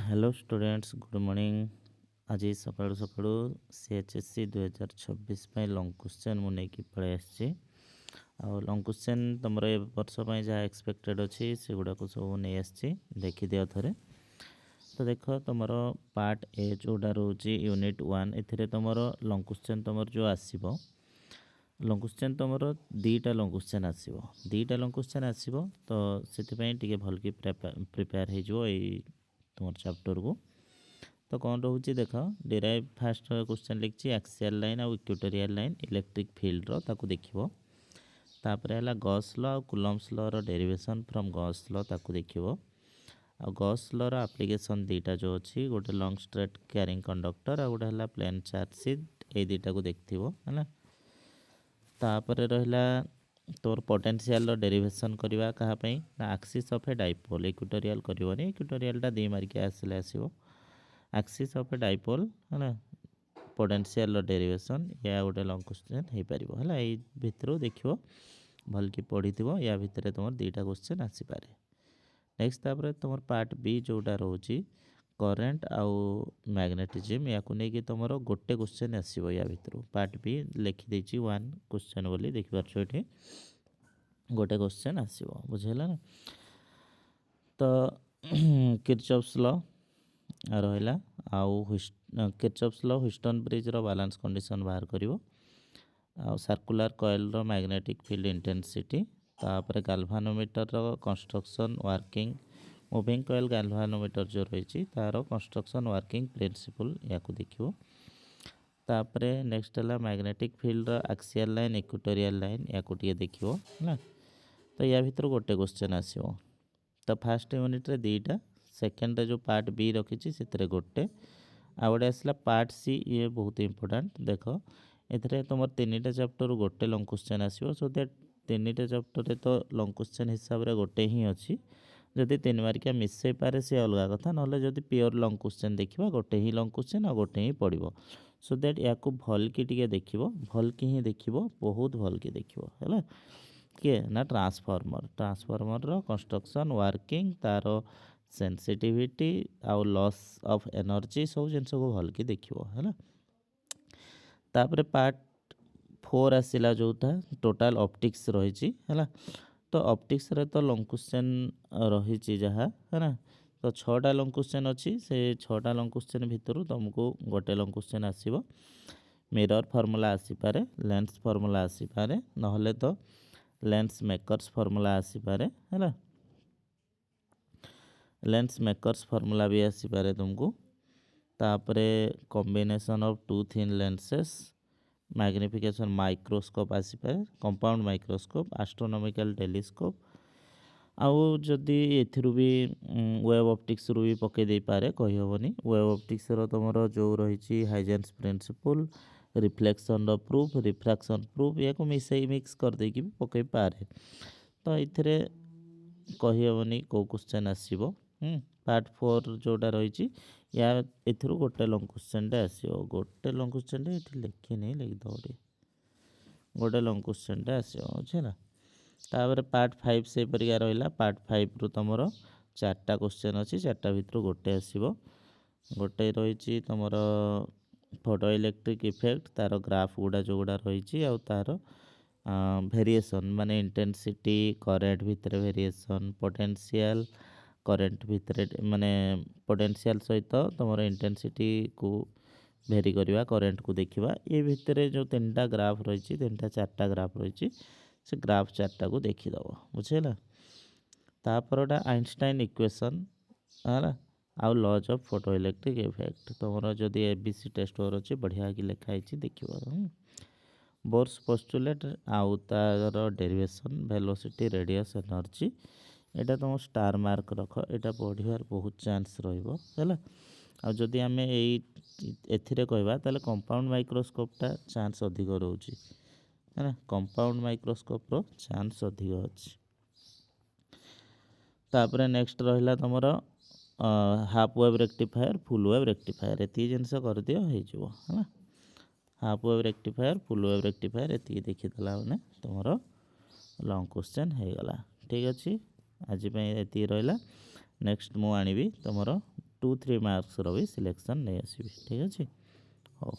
Hello students good morning. आज सकाळु सकाळु सीएचएससी 2026 long question मु नहीं पलि आसी। लॉन्ग क्वेश्चन तुम ए वर्ष जहाँ एक्सपेक्टेड अच्छी से गुड़ाक सब नहीं आसी देखी दियो थे। तो देख तुम पार्ट ए जोड़ा रोचे यूनिट 1 ए तुम लॉन्ग क्वेश्चन तुम जो आसो लॉन्ग क्वेश्चन तुम दीटा लॉन्ग क्वेश्चन आसो दीटा लॉन्ग क्वेश्चन आसो तो से भल कि प्रिपेयर हो तुम चैप्टर को। तो कौन रोचे देख डिराइव फास्ट क्वेश्चन लिखी एक्सियल लाइन और इक्वेटोरियल लाइन इलेक्ट्रिक फील्ड रो ताकू देखिबो। तापर है गॉस लॉ और कुलम्ब्स लॉ रो डेरिवेशन फ्रॉम गॉस लॉ ताकू देखिबो। आ गॉस लॉ रो एप्लीकेशन दीटा जो अच्छी गोटे लॉन्ग स्ट्रेट कैरिंग कंडक्टर और गोटे है प्लेन चार्ज सीट ए दीटा को देखिबो है। तापर रहिला तोर पोटेंशियल डेरिवेशन करवा कहाँपाई ना axis of a dipole equatorial करबनी इक्वेटोरियलटा दी मारिक आसले आसो एक्सिस ऑफ ए डाइपोल है पोटेंशियल डेरिवेशन या गोटे लॉन्ग क्वेश्चन हो पार है ये भितर देखो भल कि पढ़ी थो या भितर तुम दीटा क्वेश्चन आसीपे। नेक्स्ट तापर तुम पार्ट बी जोटा रोचे करेन्ट आउ मैग्नेटिज्म या नहीं तुम गोटे क्वेश्चन आसो या भितर पार्ट बी लिखिदे 1 क्वेश्चन बोली देखिपार ये गोटे क्वेश्चन आसो बुझेगा ना। तो किरचॉफ्स लॉ रहा आउ किरचॉफ्स लॉ ह्यूस्टन ब्रिज रो बैलेंस कंडीशन बाहर करिवो आ सर्कुलर कॉइल रो मैग्नेटिक फील्ड इंटेंसिटी तापर गाल्वानोमीटर रो construction working moving coil galvanometer जो रही तार कंस्ट्रक्शन वर्किंग प्रिंसिपल या देखियो। तापरे नेक्स्ट है मैग्नेटिक फील्ड रो एक्सियल लाइन इक्वेटोरियल लाइन या देखियो है। तो या भीतर गोटे क्वेश्चन आसो। तो फास्ट यूनिट रे दीटा सेकेंड जो पार्ट बी रखी से गोटे आ गए आसला पार्ट सी ये बहुत इंपोर्टेंट देख ए तुम 3टा चैप्टर गोटे लॉन्ग क्वेश्चन आसो सो दैट 3टा चैप्टर तो लॉन्ग क्वेश्चन हिसाब से गोटे ही अच्छी जदि 3 मार्किया मिसई पारे से अलग कथा ना जदि प्योर लॉन्ग क्वेश्चन देखा गोटे ही लॉन्ग क्वेश्चन आ गोटे ही पड़ो सो दैट या भल कि देख भल कि ही देख बहुत भल कि देख है किए ना ट्रांसफॉर्मर रो कंस्ट्रक्शन वर्किंग तार सेंसिटिविटी आउ लॉस ऑफ एनर्जी सब जिन को भल कि देखियो है। तापर पार्ट 4 आसला जोटा टोटाल ऑप्टिक्स रही है। तो ऑप्टिक्स रे तो लॉन्ग क्वेश्चन रही जहाँ है ना। तो 6टा लॉन्ग क्वेश्चन अच्छी से 6टा लॉन्ग क्वेश्चन भितर तुमको गोटे लॉन्ग क्वेश्चन आसो मिरर फॉर्मूला आसीपारे लेंस फॉर्मूला आसीपारे नहले तो लेंस मेकर्स फॉर्मूला आसीपारे है लेंस मेकर्स फॉर्मूला भी आसीपारे तुमको। तापरे combination of 2 thin lenses magnification microscope आसीपारे कंपाउंड माइक्रोस्कोप एस्ट्रोनॉमिकल टेलीस्कोप आउ जदि एथिरु भी वेब ऑप्टिक्स रु भी पके दे पारे कहि होबनी वेब ऑप्टिक्स रो तुमरो जो रही हाइजेंस प्रिंसिपल रिफ्लेक्शन रो प्रूफ रिफ्रैक्शन प्रूफ या को मिक्स कर दे कि भी पके पारे। तो ये कहि होबनी को क्वेश्चन आसीबो पार्ट 4 जोटा रही या एथिरु गोटे लॉन्ग क्वेश्चन टे आसीबो गोटे लॉन्ग क्वेश्चन टे एठी लिखि नहीं लिख दो गोटे लॉन्ग क्वेश्चन टे आसीबो बुझला। तापर पार्ट 5 से परिका रहा पार्ट 5 रु तुम 4टा क्वेश्चन अच्छी 4टा भितर गोटे आसो गोटे रही तुम फोटो इलेक्ट्रिक इफेक्ट तार ग्राफ गुड़ा जो गुड़ा रही आउ तार वेरिएशन माने इंटेंसिटी करेंट भितर वेरिएशन पोटेंशियल करेंट भितर माने पोटेंशियल सहित तुम इंटेंसिटी को भेरी करवा करेंट को देखा ये भितर जो 3टा ग्राफ रही 3टा 4टा ग्राफ रही से ग्राफ 4टा को देखीदेव बुझेगा। तापरटा आइंस्टाइन इक्वेशन है आउ laws of photoelectric effect तुम जदि एबीसी टेस्ट और अच्छी बढ़िया कि लिखाई देख बोर्स पोस्टुलेट आउ तार डेरिवेशन वेलोसिटी रेडियस एनर्जी एटा तुम स्टार मार्क रख एटा पढ़ार बहुत चांस रहा आ जदि आम एथिरे कहबा ताले कंपाउंड माइक्रोस्कोपटा चांस अधिक रोचे है ना कंपाउंड माइक्रोस्कोप रो चांस अधिक अच्छी। तापर नेक्स्ट रहा तुम half wave rectifier full wave rectifier ये जिनस कर दियो है half wave rectifier full wave rectifier ये देखीदेला मैंने तुम लॉन्ग क्वेश्चन हो गला ठीक अच्छे आज ये रहा नेक्स्ट मु आनी तुम 2-3 ମାର୍କସର ବି ସିଲେକ୍ସନ୍ ନେଇ ଆସିବି। ଠିକ୍ ଅଛି, ହଉ।